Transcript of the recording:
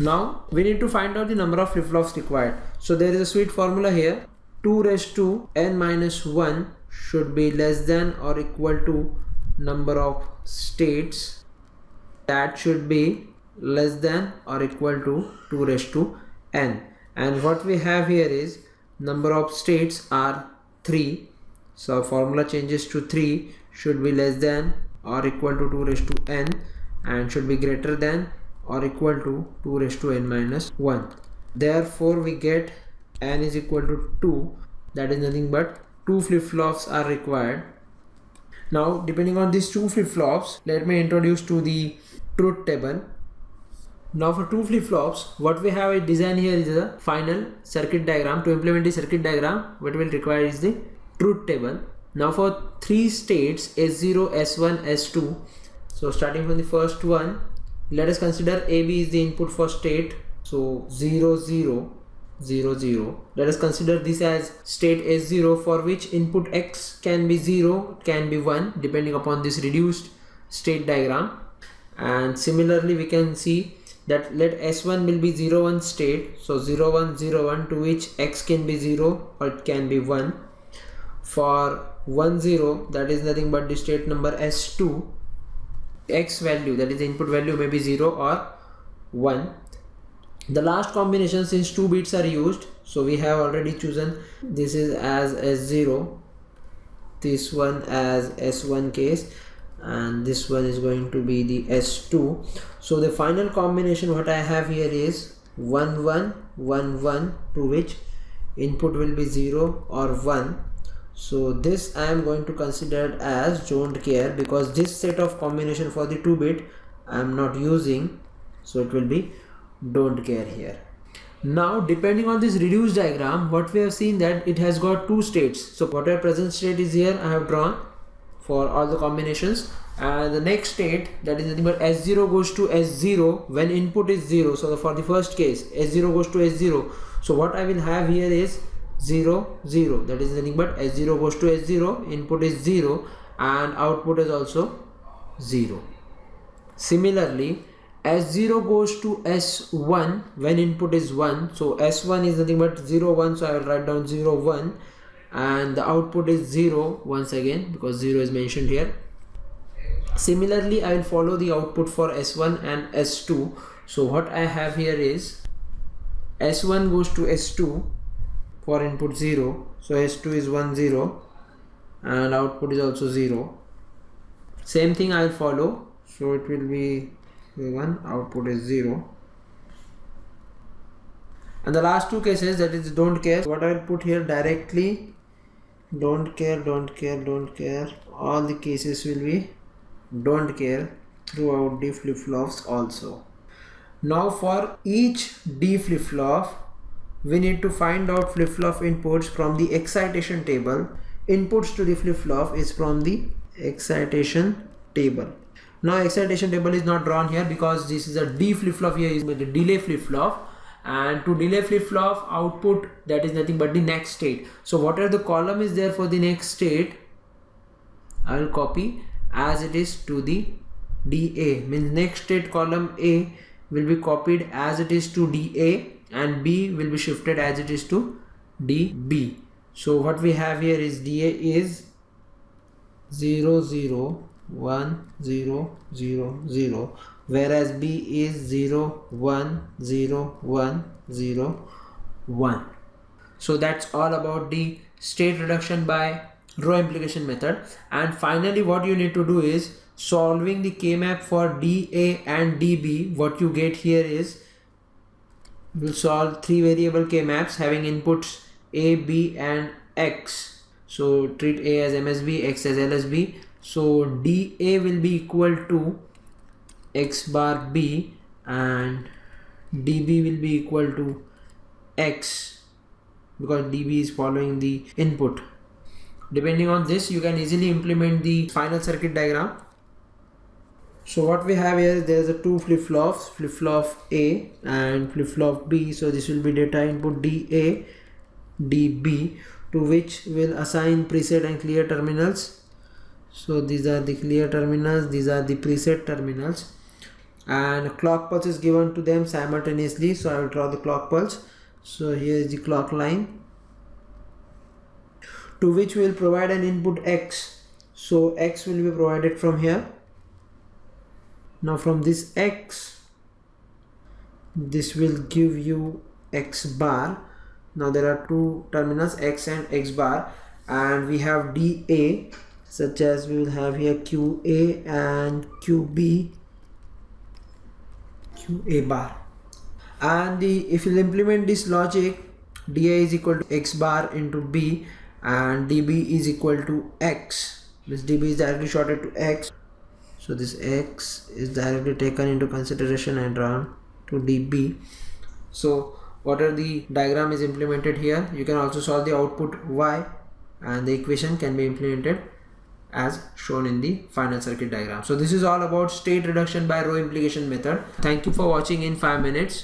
Now we need to find out the number of flip-flops required. So there is a sweet formula here. 2 raised to n minus 1 should be less than or equal to number of states that should be less than or equal to 2 raised to n. And what we have here is number of states are 3. So formula changes to 3 should be less than or equal to 2 raised to n and should be greater than or equal to 2 raised to n minus 1. Therefore we get n is equal to 2, that is nothing but 2 flip-flops are required. Now depending on these 2 flip-flops, let me introduce to the truth table. Now for 2 flip-flops, what we have a design here is a final circuit diagram. To implement the circuit diagram, what will require is the truth table. Now for 3 states S0, S1, S2, so starting from the first one, let us consider AB is the input for state, so 0 0 0 0. Let us consider this as state S0, for which input X can be 0, can be 1 depending upon this reduced state diagram. And similarly we can see that let S1 will be 0 1 state, so 0 1 0 1, to which X can be 0 or it can be 1. For 1 0, that is nothing but the state number S2, X value, that is the input value, may be 0 or 1. The last combination, since 2 bits are used, so we have already chosen this is as S0, this one as S1 case, and this one is going to be the S2. So the final combination what I have here is 1 1 1 1, to which input will be 0 or 1. So this I am going to consider as don't care, because this set of combination for the 2-bit I am not using, so it will be don't care here. Now depending on this reduced diagram, what we have seen that it has got 2 states. So whatever present state is here I have drawn for all the combinations, and the next state, that is nothing but S0 goes to S0 when input is 0. So for the first case S0 goes to S0, so what I will have here is 0 0, that is nothing but S0 goes to S0, input is 0 and output is also 0. Similarly S0 goes to S1 when input is 1, so S1 is nothing but 0 1, so I will write down 0 1 and the output is 0 once again because 0 is mentioned here. Similarly I will follow the output for S1 and S2. So what I have here is S1 goes to S2 for input 0, so S2 is 1 0 and output is also 0. Same thing I will follow, so it will be 1, output is 0. And the last 2 cases, that is don't care, what I will put here directly don't care, don't care, don't care. All the cases will be don't care throughout the flip-flops also. Now for each D flip-flop we need to find out flip-flop inputs from the excitation table. Inputs to the flip-flop is from the excitation table. Now excitation table is not drawn here because this is a D flip-flop, here is the delay flip-flop, and to delay flip-flop output, that is nothing but the next state. So whatever the column is there for the next state I will copy as it is to the DA, means next state column A will be copied as it is to DA and B will be shifted as it is to DB. So what we have here is DA is 0 0 1 0 0 0, whereas B is 0 1 0 1 0 1. So that's all about the state reduction by row implication method. And finally what you need to do is solving the K-map for DA and DB. What you get here is we'll solve 3 variable K-maps having inputs A, B and X. So treat A as MSB, X as LSB. So DA will be equal to X bar B and DB will be equal to X because DB is following the input. Depending on this you can easily implement the final circuit diagram. So what we have here, there is a 2 flip-flops, flip-flop A and flip-flop B. So this will be data input DA, DB, to which will assign preset and clear terminals. So these are the clear terminals, these are the preset terminals. and clock pulse is given to them simultaneously. So I will draw the clock pulse. So here is the clock line, to which we will provide an input x. So x will be provided from here. Now from this x, this will give you x bar. Now there are two terminals, x and x bar, and we have dA, such as we will have here QA and QB, QA bar. And if you implement this logic, dA is equal to x bar into B, and dB is equal to x. This dB is directly shorted to x, so this x is directly taken into consideration and drawn to dB. So whatever the diagram is implemented here, you can also solve the output y, and the equation can be implemented as shown in the final circuit diagram. So this is all about state reduction by row implication method. Thank you for watching in 5 minutes.